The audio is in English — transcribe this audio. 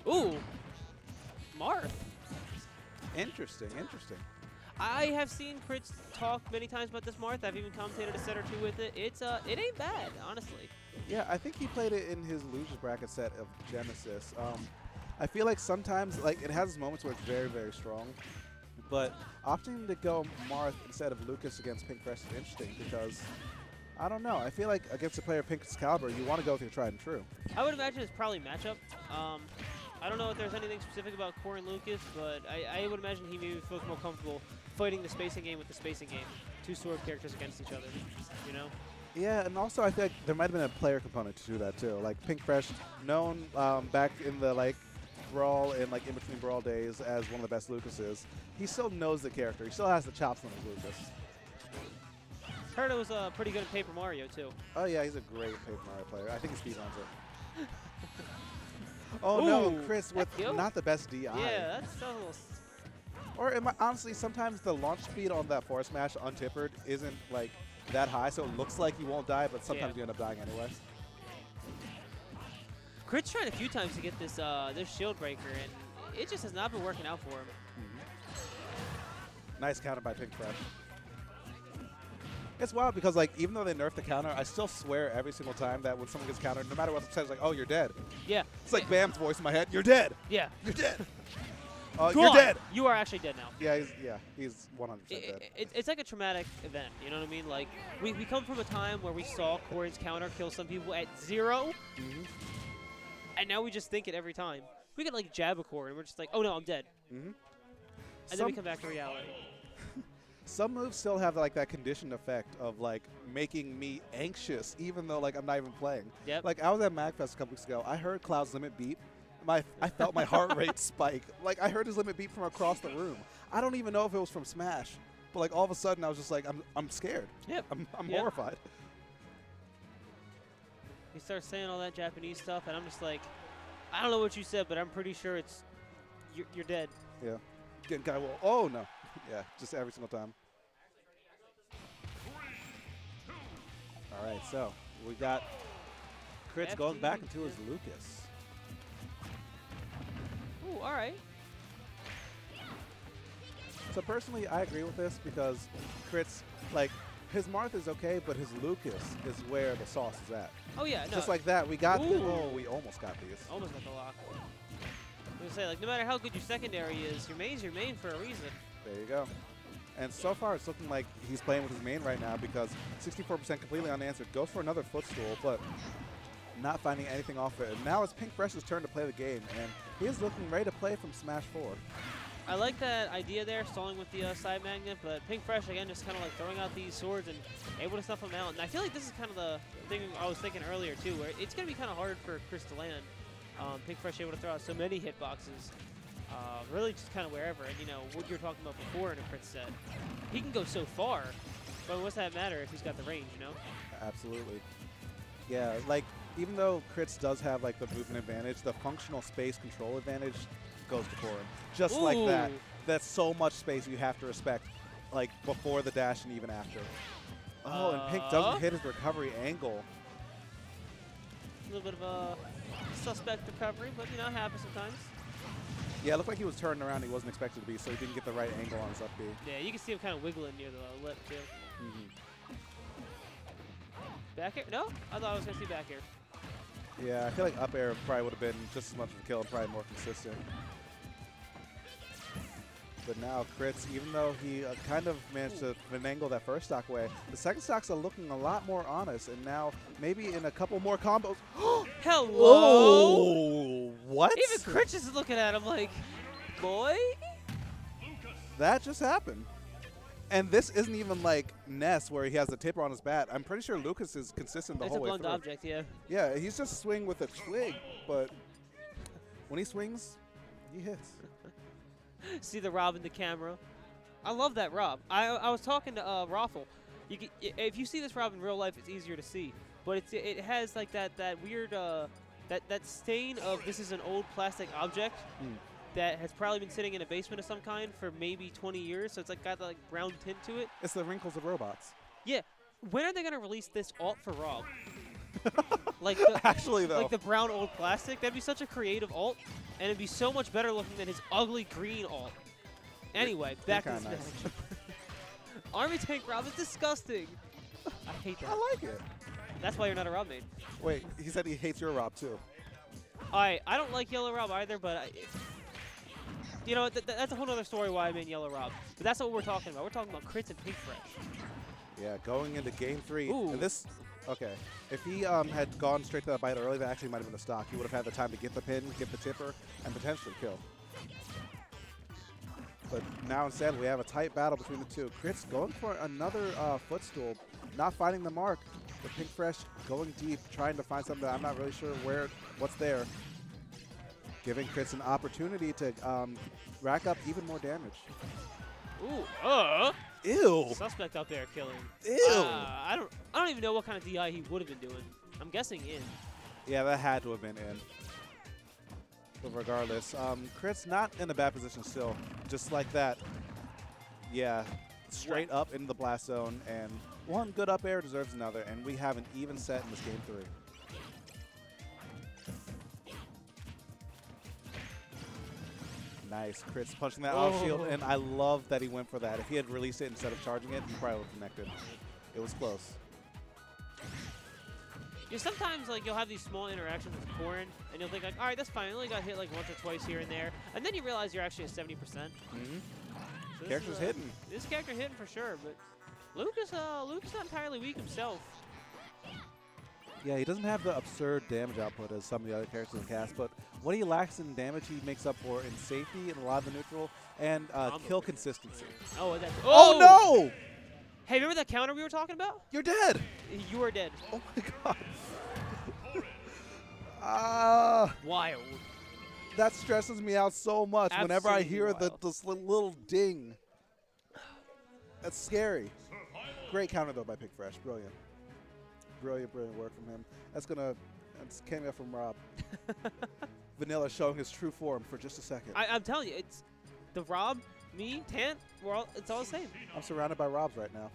Ooh, Marth. Interesting, interesting. I have seen Crits talk many times about this Marth. I've even commentated a set or two with it. It ain't bad, honestly. Yeah, I think he played it in his losers bracket set of Genesis. I feel like sometimes, like, it has moments where it's very, very strong, but opting to go Marth instead of Lucas against Pink Fresh is interesting because, I don't know, I feel like against a player Pink's caliber, you want to go with your tried and true. I would imagine it's probably matchup. I don't know if there's anything specific about Corrin Lucas, but I would imagine he maybe feels more comfortable fighting the spacing game with the spacing game. Two sword characters against each other, you know? Yeah, and also I feel like there might have been a player component to do that too. Like Pink Fresh, known back in the like Brawl and like in between Brawl days as one of the best Lucases, he still knows the character. He still has the chops on his Lucas. Heard it was pretty good at Paper Mario too. Oh yeah, he's a great Paper Mario player. I think he speedruns it. Oh no, Chris with not the best DI. Yeah, that's a little. Or honestly, sometimes the launch speed on that forward smash untippered isn't like that high, so it looks like you won't die, but sometimes you end up dying anyway. Crit's tried a few times to get this this shield breaker, and it just has not been working out for him. Nice counter by Pink Fresh. It's wild because, like, even though they nerfed the counter, I still swear every single time that when someone gets countered, no matter what the percentage, like, oh, you're dead. Yeah. It's like Bam's voice in my head. You're dead. Yeah. You're dead. You're dead. You are actually dead now. Yeah, he's 100% dead. It's like a traumatic event, you know what I mean? Like, we come from a time where we saw Corrin's counter kill some people at 0, and now we just think it every time. We could, like, jab a Corrin, and we're just like, oh, no, I'm dead. And then we come back to reality. Some moves still have like that conditioned effect of like making me anxious, even though like I'm not even playing. Yep. Like I was at MagFest a couple weeks ago. I heard Cloud's limit beep. I felt my heart rate spike. Like I heard his limit beep from across the room. I don't even know if it was from Smash, but like all of a sudden I was just like I'm scared. Yep. I'm horrified. He starts saying all that Japanese stuff, and I'm just like, I don't know what you said, but I'm pretty sure it's you're dead. Yeah. Getting guy will. Oh no. Yeah, just every single time. All right, so we got Crits going back into his Lucas. Ooh, all right. So personally, I agree with this because Crits, like, his Marth is okay, but his Lucas is where the sauce is at. Oh yeah, no. Just like that, we got. Oh, we almost got these. Almost got the lock. I was gonna say, like, no matter how good your secondary is, your main's your main for a reason. There you go. And so far, it's looking like he's playing with his main right now because 64% completely unanswered. Goes for another footstool, but not finding anything off it. And now it's Pink Fresh's turn to play the game, and he is looking ready to play from Smash 4. I like that idea there, stalling with the side magnet, but Pink Fresh, again, just kind of like throwing out these swords and able to snuff them out. And I feel like this is kind of the thing I was thinking earlier, too, where it's going to be kind of hard for Chris to land. Pink Fresh able to throw out so many hitboxes. Really just kind of wherever, and you know, what you were talking about before in a crit set. He can go so far, but what's that matter if he's got the range, you know? Absolutely. Yeah, like, even though Crits does have, like, the movement advantage, the functional space control advantage goes to Corrin. Just like that. That's so much space you have to respect, like, before the dash and even after. Oh, and Pink doesn't hit his recovery angle. A little bit of a suspect recovery, but, you know, it happens sometimes. Yeah, it looked like he was turning around. He wasn't expected to be, so he didn't get the right angle on his up B. Yeah, you can see him kind of wiggling near the lip, too. Back air? No? I thought I was going to see back air. Yeah, I feel like up air probably would have been just as much of a kill, probably more consistent. But now Crits, even though he kind of managed to finagle that first stock away, the second stocks are looking a lot more honest, and now maybe in a couple more combos. Hello! Oh, what? Even Crits is looking at him like, boy? That just happened. And this isn't even like Ness where he has the taper on his bat. I'm pretty sure Lucas is consistent the whole way through. It's a blunt object, yeah. Yeah, he's just swinging with a twig, but when he swings, he hits. See the Rob in the camera. I love that Rob. I was talking to Raffle. If you see this Rob in real life, it's easier to see. But it has like that weird that stain of this is an old plastic object that has probably been sitting in a basement of some kind for maybe 20 years. So it's like got like brown tint to it. It's the wrinkles of robots. Yeah. When are they gonna release this alt for Rob? Like the, Actually, though. like the brown old plastic. That'd be such a creative ult, and it'd be so much better looking than his ugly green ult. Anyway, back to this match. Army Tank Rob is disgusting. I hate that. I like it. That's why you're not a Rob main. Wait, he said he hates your Rob, too. I don't like Yellow Rob either, but you know, that's a whole other story why I made Yellow Rob. But that's not what we're talking about. We're talking about crits and Pink Fresh. Yeah, going into game 3. Ooh. And this, okay. If he had gone straight to that bite early, that actually might have been a stock. He would have had the time to get the pin, get the tipper, and potentially kill. But now instead, we have a tight battle between the two. Crits going for another footstool, not finding the mark. The Pink Fresh going deep, trying to find something that I'm not really sure what's there. Giving Crits an opportunity to rack up even more damage. Ooh, Ew. Suspect up there killing. Ew. I don't even know what kind of DI he would have been doing. I'm guessing in. Yeah, that had to have been in. But regardless, Crits not in a bad position still. Just like that. Yeah, straight up into the blast zone, and one good up air deserves another, and we have an even set in this game 3. Nice. Crits punching that off shield, and I love that he went for that. If he had released it instead of charging it, he probably would have connected. It was close. Yeah, sometimes like you'll have these small interactions with Corrin, and you'll think like, all right, that's fine. I only got hit like once or twice here and there, and then you realize you're actually at 70%. So Character's hitting. This character hitting for sure, but Lucas not entirely weak himself. Yeah, he doesn't have the absurd damage output as some of the other characters in the cast, but what he lacks in damage, he makes up for in safety and a lot of the neutral and kill consistency. Oh, that's Oh no! Hey, remember that counter we were talking about? You're dead. You are dead. Oh my god. Wild. That stresses me out so much whenever I hear this little ding. That's scary. Great counter though by Pink Fresh. Brilliant. Brilliant work from him. That's cameo from Rob. Vanilla showing his true form for just a second. I'm telling you, it's the Rob, me, Tant, it's all the same. I'm surrounded by Robs right now.